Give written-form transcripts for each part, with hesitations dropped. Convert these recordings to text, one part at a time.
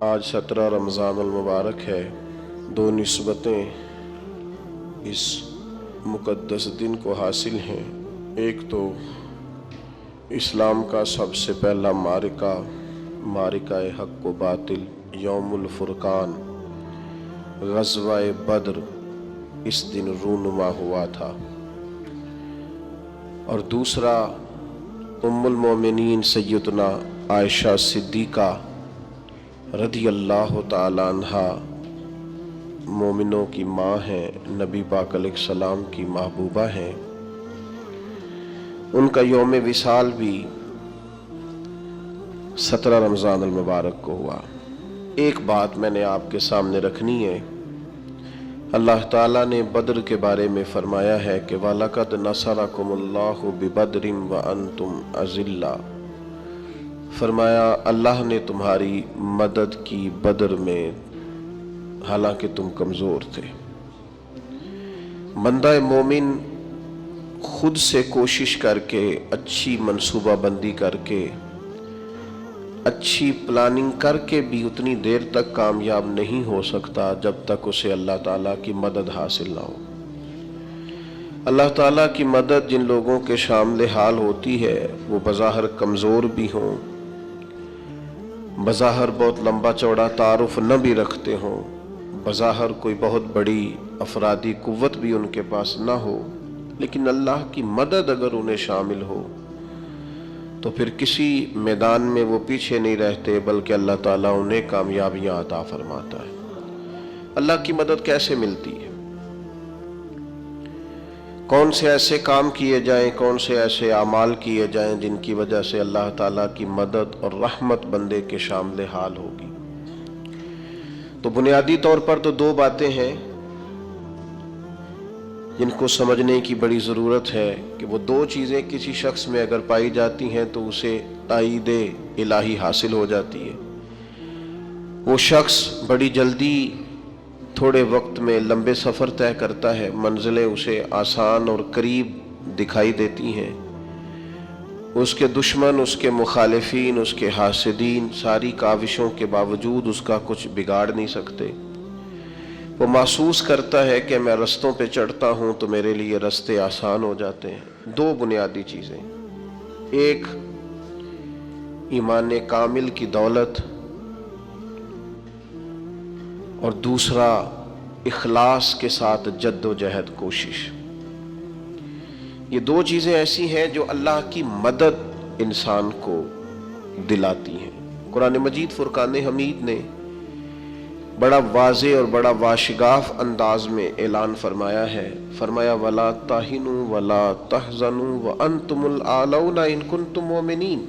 آج 17 رمضان المبارک ہے۔ دو نسبتیں اس مقدس دن کو حاصل ہیں۔ ایک تو اسلام کا سب سے پہلا معرکہ حق و باطل، یوم الفرقان، غزوہ بدر اس دن رونما ہوا تھا، اور دوسرا ام المومنین سیدنا عائشہ صدیقہ رضی اللہ تعالی عنہ مومنوں کی ماں ہیں، نبی پاک علیہ السلام کی محبوبہ ہیں، ان کا یوم وصال بھی 17 رمضان المبارک کو ہوا۔ ایک بات میں نے آپ کے سامنے رکھنی ہے۔ اللہ تعالیٰ نے بدر کے بارے میں فرمایا ہے کہ وَلَقَدْ نَصَرَكُمُ اللَّهُ بِبَدْرٍ وَأَنْتُمْ أَذِلَّةٌ، فرمایا اللہ نے تمہاری مدد کی بدر میں حالانکہ تم کمزور تھے۔ بندہ مومن خود سے کوشش کر کے، اچھی منصوبہ بندی کر کے، اچھی پلاننگ کر کے بھی اتنی دیر تک کامیاب نہیں ہو سکتا جب تک اسے اللہ تعالیٰ کی مدد حاصل نہ ہو۔ اللہ تعالیٰ کی مدد جن لوگوں کے شامل حال ہوتی ہے، وہ بظاہر کمزور بھی ہوں، بظاہر بہت لمبا چوڑا تعارف نہ بھی رکھتے ہوں، بظاہر کوئی بہت بڑی افرادی قوت بھی ان کے پاس نہ ہو، لیکن اللہ کی مدد اگر انہیں شامل ہو تو پھر کسی میدان میں وہ پیچھے نہیں رہتے، بلکہ اللہ تعالیٰ انہیں کامیابیاں عطا فرماتا ہے۔ اللہ کی مدد کیسے ملتی ہے؟ کون سے ایسے کام کیے جائیں، کون سے ایسے اعمال کیے جائیں جن کی وجہ سے اللہ تعالیٰ کی مدد اور رحمت بندے کے شامل حال ہوگی؟ تو بنیادی طور پر تو دو باتیں ہیں جن کو سمجھنے کی بڑی ضرورت ہے کہ وہ دو چیزیں کسی شخص میں اگر پائی جاتی ہیں تو اسے تائید الہی حاصل ہو جاتی ہے۔ وہ شخص بڑی جلدی تھوڑے وقت میں لمبے سفر طے کرتا ہے، منزلیں اسے آسان اور قریب دکھائی دیتی ہیں، اس کے دشمن، اس کے مخالفین، اس کے حاسدین ساری کاوشوں کے باوجود اس کا کچھ بگاڑ نہیں سکتے۔ وہ محسوس کرتا ہے کہ میں رستوں پہ چڑھتا ہوں تو میرے لیے رستے آسان ہو جاتے ہیں۔ دو بنیادی چیزیں، ایک ایمان کامل کی دولت، اور دوسرا اخلاص کے ساتھ جد و جہد کوشش۔ یہ دو چیزیں ایسی ہیں جو اللہ کی مدد انسان کو دلاتی ہیں۔ قرآن مجید فرقان حمید نے بڑا واضح اور بڑا واشگاف انداز میں اعلان فرمایا ہے، فرمایا وَلَا تَهِنُوا وَلَا تَحْزَنُوا وَأَنْتُمُ الْأَعْلَوْنَ إِن كُنتُم مُؤْمِنِينَ،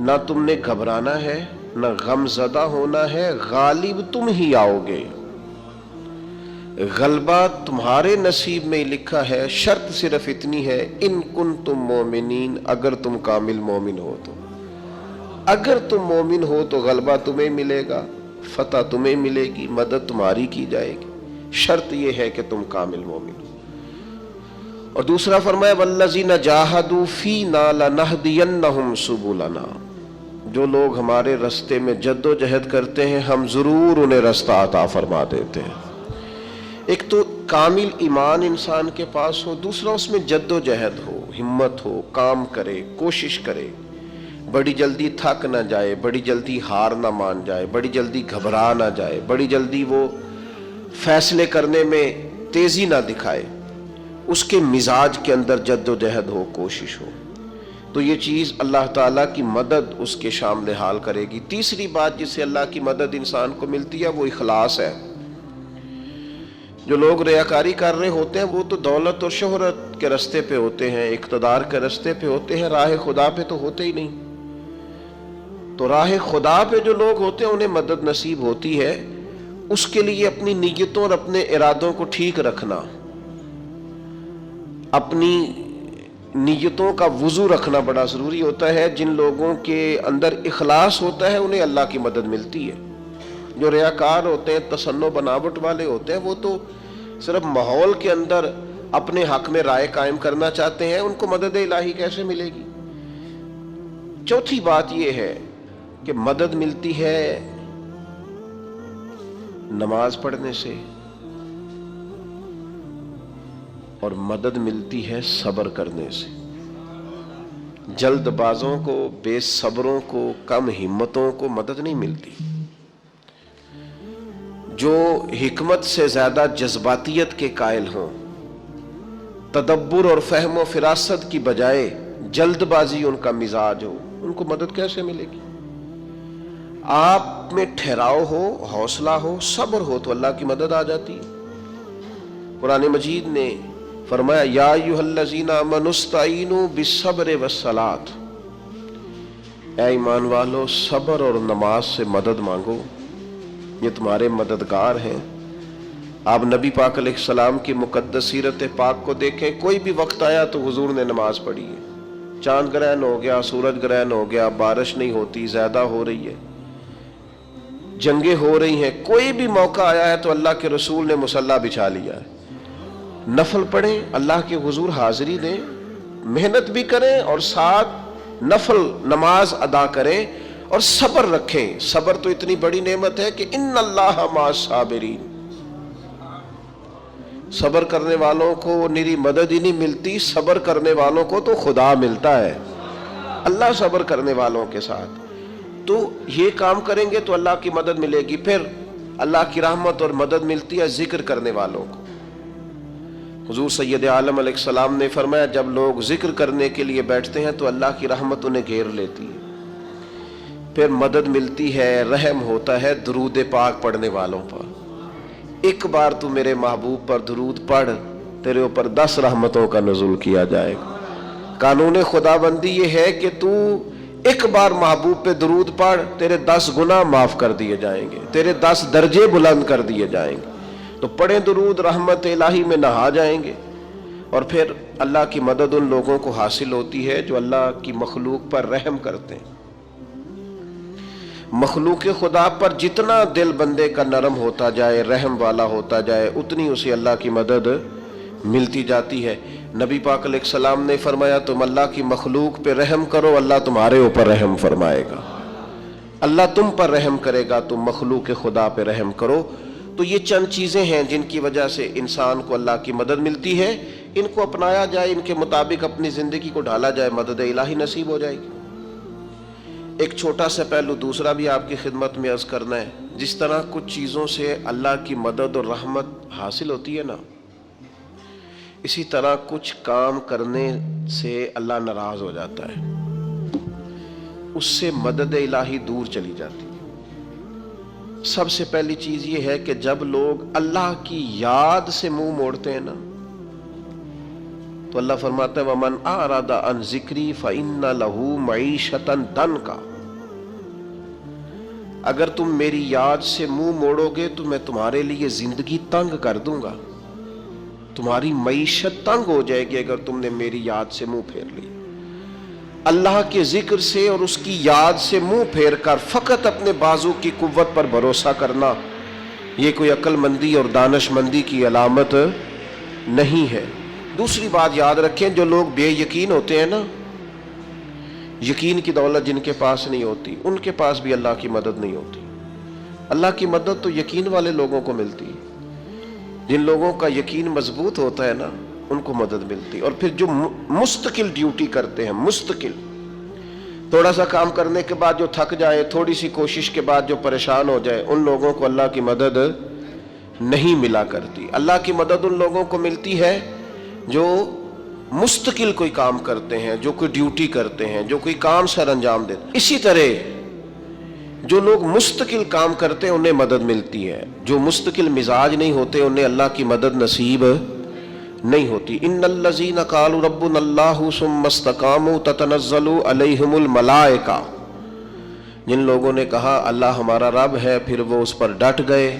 نہ تم نے گھبرانا ہے، نہ غم زدہ ہونا ہے، غالب تم ہی آؤ گے، غلبہ تمہارے نصیب میں لکھا ہے، شرط صرف اتنی ہے ان کنتم مومنین، اگر تم کامل مومن ہو تو۔ اگر تم مومن ہو تو غلبہ تمہیں ملے گا، فتح تمہیں ملے گی، مدد تمہاری کی جائے گی، شرط یہ ہے کہ تم کامل مومن ہو۔ اور دوسرا فرمایا وَالَّذِينَ جَاهَدُوا فِينَا لَنَهْدِيَنَّهُمْ سُبُلَنَا، جو لوگ ہمارے رستے میں جد و جہد کرتے ہیں ہم ضرور انہیں رستہ عطا فرما دیتے ہیں۔ ایک تو کامل ایمان انسان کے پاس ہو، دوسرا اس میں جد و جہد ہو، ہمت ہو، کام کرے، کوشش کرے، بڑی جلدی تھک نہ جائے، بڑی جلدی ہار نہ مان جائے، بڑی جلدی گھبرا نہ جائے، بڑی جلدی وہ فیصلے کرنے میں تیزی نہ دکھائے، اس کے مزاج کے اندر جد و جہد ہو، کوشش ہو، تو یہ چیز اللہ تعالیٰ کی مدد اس کے شامل حال کرے گی۔ تیسری بات جس سے اللہ کی مدد انسان کو ملتی ہے وہ اخلاص ہے۔ جو لوگ ریاکاری کر رہے ہوتے ہیں وہ تو دولت اور شہرت کے رستے پہ ہوتے ہیں، اقتدار کے رستے پہ ہوتے ہیں، راہ خدا پہ تو ہوتے ہی نہیں۔ تو راہ خدا پہ جو لوگ ہوتے ہیں انہیں مدد نصیب ہوتی ہے، اس کے لیے اپنی نیتوں اور اپنے ارادوں کو ٹھیک رکھنا، اپنی نیتوں کا وضو رکھنا بڑا ضروری ہوتا ہے۔ جن لوگوں کے اندر اخلاص ہوتا ہے انہیں اللہ کی مدد ملتی ہے۔ جو ریاکار ہوتے ہیں، تصنع بناوٹ والے ہوتے ہیں، وہ تو صرف ماحول کے اندر اپنے حق میں رائے قائم کرنا چاہتے ہیں، ان کو مدد الہی کیسے ملے گی؟ چوتھی بات یہ ہے کہ مدد ملتی ہے نماز پڑھنے سے اور مدد ملتی ہے صبر کرنے سے. جلد بازوں کو، بے صبروں کو، کم ہمتوں کو مدد نہیں ملتی. جو حکمت سے زیادہ جذباتیت کے قائل ہوں، تدبر اور فہم و فراست کی بجائے جلد بازی ان کا مزاج ہو، ان کو مدد کیسے ملے گی؟ آپ میں ٹھہراؤ ہو، حوصلہ ہو، صبر ہو تو اللہ کی مدد آ جاتی ہے. قرآن مجید نے فرمایا یا ایھا الذین آمنوا استعینوا بالصبر والصلاۃ، اے ایمان والو صبر اور نماز سے مدد مانگو، یہ تمہارے مددگار ہیں. آپ نبی پاک علیہ السلام کی مقدس سیرت پاک کو دیکھیں، کوئی بھی وقت آیا تو حضور نے نماز پڑھی ہے. چاند گرہن ہو گیا، سورج گرہن ہو گیا، بارش نہیں ہوتی، زیادہ ہو رہی ہے، جنگیں ہو رہی ہیں، کوئی بھی موقع آیا ہے تو اللہ کے رسول نے مصلی بچھا لیا ہے. نفل پڑھیں، اللہ کے حضور حاضری دیں، محنت بھی کریں اور ساتھ نفل نماز ادا کریں اور صبر رکھیں. صبر تو اتنی بڑی نعمت ہے کہ ان اللہ مع الصابرین. صبر کرنے والوں کو نری مدد ہی نہیں ملتی، صبر کرنے والوں کو تو خدا ملتا ہے. اللہ صبر کرنے والوں کے ساتھ. تو یہ کام کریں گے تو اللہ کی مدد ملے گی. پھر اللہ کی رحمت اور مدد ملتی ہے ذکر کرنے والوں کو. حضور سید عالم علیہ السلام نے فرمایا جب لوگ ذکر کرنے کے لیے بیٹھتے ہیں تو اللہ کی رحمت انہیں گھیر لیتی ہے. پھر مدد ملتی ہے، رحم ہوتا ہے درود پاک پڑھنے والوں پر. ایک بار تو میرے محبوب پر درود پڑھ، تیرے اوپر 10 رحمتوں کا نزول کیا جائے گا. قانون خدا بندی یہ ہے کہ تو ایک بار محبوب پہ درود پڑھ، تیرے 10 گناہ معاف کر دیے جائیں گے، تیرے 10 درجے بلند کر دیے جائیں گے. تو پڑھیں درود، رحمت الہی میں نہا جائیں گے. اور پھر اللہ کی مدد ان لوگوں کو حاصل ہوتی ہے جو اللہ کی مخلوق پر رحم کرتے ہیں. مخلوق خدا پر جتنا دل بندے کا نرم ہوتا جائے، رحم والا ہوتا جائے، اتنی اسے اللہ کی مدد ملتی جاتی ہے. نبی پاک علیہ السلام نے فرمایا تم اللہ کی مخلوق پہ رحم کرو، اللہ تمہارے اوپر رحم فرمائے گا. اللہ تم پر رحم کرے گا، تم مخلوق خدا پہ رحم کرو. تو یہ چند چیزیں ہیں جن کی وجہ سے انسان کو اللہ کی مدد ملتی ہے. ان کو اپنایا جائے، ان کے مطابق اپنی زندگی کو ڈھالا جائے، مدد الہی نصیب ہو جائے گی. ایک چھوٹا سا پہلو دوسرا بھی آپ کی خدمت میں عرض کرنا ہے. جس طرح کچھ چیزوں سے اللہ کی مدد اور رحمت حاصل ہوتی ہے نا، اسی طرح کچھ کام کرنے سے اللہ ناراض ہو جاتا ہے، اس سے مدد الہی دور چلی جاتی ہے. سب سے پہلی چیز یہ ہے کہ جب لوگ اللہ کی یاد سے منہ موڑتے ہیں نا تو اللہ فرماتا ہے وَمَنْ أَعْرَضَ عَنْ ذِكْرِي فَإِنَّ لَهُ مَعِيشَةً ضَنْكَ. اگر تم میری یاد سے منہ موڑو گے تو میں تمہارے لیے زندگی تنگ کر دوں گا، تمہاری معیشت تنگ ہو جائے گی اگر تم نے میری یاد سے منہ پھیر لی. اللہ کے ذکر سے اور اس کی یاد سے منہ پھیر کر فقط اپنے بازو کی قوت پر بھروسہ کرنا، یہ کوئی عقل مندی اور دانش مندی کی علامت نہیں ہے. دوسری بات یاد رکھیں، جو لوگ بے یقین ہوتے ہیں نا، یقین کی دولت جن کے پاس نہیں ہوتی، ان کے پاس بھی اللہ کی مدد نہیں ہوتی. اللہ کی مدد تو یقین والے لوگوں کو ملتی ہے. جن لوگوں کا یقین مضبوط ہوتا ہے نا ان کو مدد ملتی. اور پھر جو مستقل ڈیوٹی کرتے ہیں، مستقل تھوڑا سا کام کرنے کے بعد جو تھک جائے، تھوڑی سی کوشش کے بعد جو پریشان ہو جائے، ان لوگوں کو اللہ کی مدد نہیں ملا کرتی. اللہ کی مدد ان لوگوں کو ملتی ہے جو مستقل کوئی کام کرتے ہیں، جو کوئی ڈیوٹی کرتے ہیں، جو کوئی کام سر انجام دیتے ہیں. اسی طرح جو لوگ مستقل کام کرتے ہیں انہیں مدد ملتی ہے. جو مستقل مزاج نہیں ہوتے انہیں اللہ کی مدد نصیب نہیں ہوتی. ان الذین قالوا ربنا اللہ ثم استقاموا تتنزل علیہم الملائکہ. جن لوگوں نے کہا اللہ ہمارا رب ہے پھر وہ اس پر ڈٹ گئے،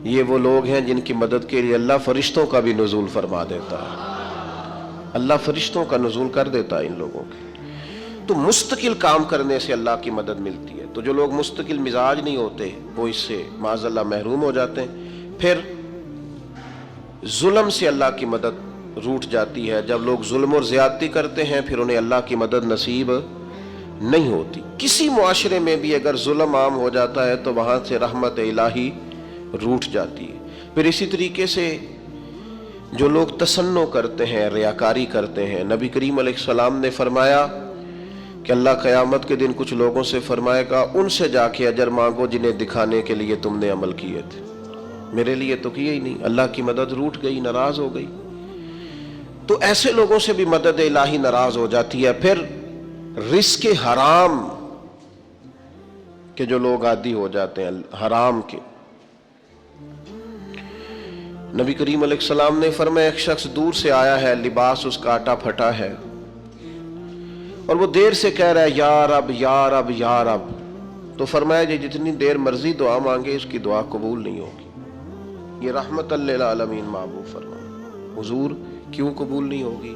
یہ وہ لوگ ہیں جن کی مدد کے لیے اللہ فرشتوں کا بھی نزول فرما دیتا ہے. اللہ فرشتوں کا نزول کر دیتا ہے ان لوگوں کے. تو مستقل کام کرنے سے اللہ کی مدد ملتی ہے. تو جو لوگ مستقل مزاج نہیں ہوتے وہ اس سے معاذ اللہ محروم ہو جاتے ہیں. پھر ظلم سے اللہ کی مدد روٹ جاتی ہے. جب لوگ ظلم اور زیادتی کرتے ہیں پھر انہیں اللہ کی مدد نصیب نہیں ہوتی۔ کسی معاشرے میں بھی اگر ظلم عام ہو جاتا ہے تو وہاں سے رحمت الہی روٹھ جاتی ہے۔ پھر اسی طریقے سے جو لوگ تصنع کرتے ہیں، ریاکاری کرتے ہیں، نبی کریم علیہ السلام نے فرمایا کہ اللہ قیامت کے دن کچھ لوگوں سے فرمائے گا ان سے جا کے اجر مانگو جنہیں دکھانے کے لیے تم نے عمل کیے تھے، میرے لیے تو کیے ہی نہیں۔ اللہ کی مدد روٹھ گئی، ناراض ہو گئی۔ تو ایسے لوگوں سے بھی مدد الہی ناراض ہو جاتی ہے۔ پھر رزق حرام کے جو لوگ عادی ہو جاتے ہیں، حرام کے، نبی کریم علیہ السلام نے فرمایا ایک شخص دور سے آیا ہے، لباس اس کا آٹا پھٹا ہے، اور وہ دیر سے کہہ رہا ہے یا رب یا رب یا رب، تو فرمایا جی جتنی دیر مرضی دعا مانگے اس کی دعا قبول نہیں ہوگی۔ یہ رحمت للعالمین محبوب فرمایا۔ حضور کیوں قبول نہیں ہوگی؟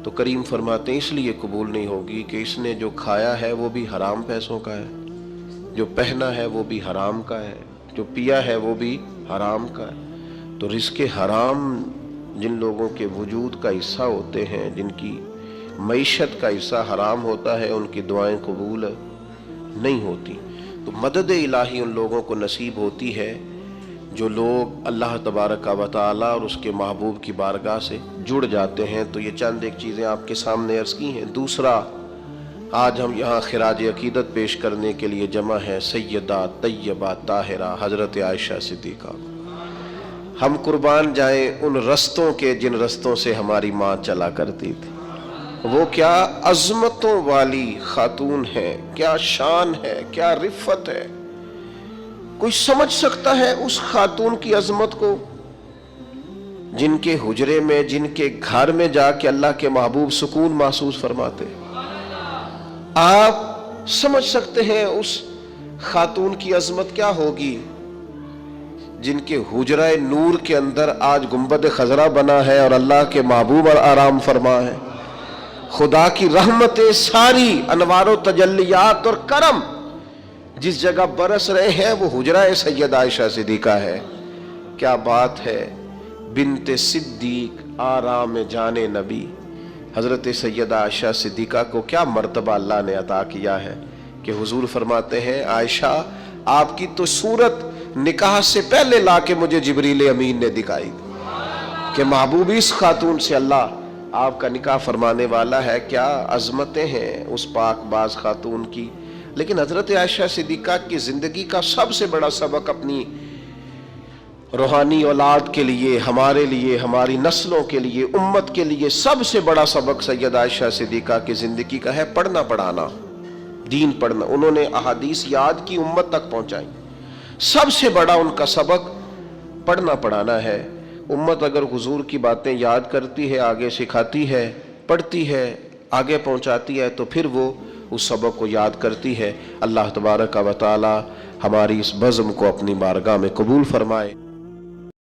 تو کریم فرماتے ہیں اس لیے قبول نہیں ہوگی کہ اس نے جو کھایا ہے وہ بھی حرام پیسوں کا ہے، جو پہنا ہے وہ بھی حرام کا ہے، جو پیا ہے وہ بھی حرام کا ہے۔ تو رزق حرام جن لوگوں کے وجود کا حصہ ہوتے ہیں، جن کی معیشت کا حصہ حرام ہوتا ہے، ان کی دعائیں قبول نہیں ہوتی۔ تو مدد الہی ان لوگوں کو نصیب ہوتی ہے جو لوگ اللہ تبارک و تعالی اور اس کے محبوب کی بارگاہ سے جڑ جاتے ہیں۔ تو یہ چند ایک چیزیں آپ کے سامنے عرض کی ہیں۔ دوسرا، آج ہم یہاں خراج عقیدت پیش کرنے کے لیے جمع ہیں سیدہ طیبہ طاہرہ حضرت عائشہ صدیقہ۔ ہم قربان جائیں ان رستوں کے جن رستوں سے ہماری ماں چلا کرتی تھی۔ وہ کیا عظمتوں والی خاتون ہے، کیا شان ہے، کیا رفت ہے۔ کوئی سمجھ سکتا ہے اس خاتون کی عظمت کو جن کے حجرے میں، جن کے گھر میں جا کے اللہ کے محبوب سکون محسوس فرماتے؟ آپ سمجھ سکتے ہیں اس خاتون کی عظمت کیا ہوگی جن کے حجرہ نور کے اندر آج گنبد خضرا بنا ہے اور اللہ کے محبوب اور آرام فرما ہے۔ خدا کی رحمتیں ساری، انوار و تجلیات اور کرم جس جگہ برس رہے ہیں وہ حجرہ سیدہ عائشہ صدیقہ ہے۔ کیا بات ہے، بنت صدیق آرام جان نبی حضرت سیدہ عائشہ صدیقہ کو کیا مرتبہ اللہ نے عطا کیا ہے کہ حضور فرماتے ہیں عائشہ آپ کی تو صورت نکاح سے پہلے لا کے مجھے جبریل امین نے دکھائی کہ محبوب اس خاتون سے اللہ آپ کا نکاح فرمانے والا ہے۔ کیا عظمتیں ہیں اس پاک باز خاتون کی۔ لیکن حضرت عائشہ صدیقہ کی زندگی کا سب سے بڑا سبق اپنی روحانی اولاد کے لیے، ہمارے لیے، ہماری نسلوں کے لیے، امت کے لیے سب سے بڑا سبق سیدہ عائشہ صدیقہ کی زندگی کا ہے پڑھنا پڑھانا، دین پڑھنا۔ انہوں نے احادیث یاد کی، امت تک پہنچائی۔ سب سے بڑا ان کا سبق پڑھنا پڑھانا ہے۔ امت اگر حضور کی باتیں یاد کرتی ہے، آگے سکھاتی ہے، پڑھتی ہے، آگے پہنچاتی ہے، تو پھر وہ اس سبق کو یاد کرتی ہے۔ اللہ تبارک و تعالی ہماری اس بزم کو اپنی بارگاہ میں قبول فرمائے۔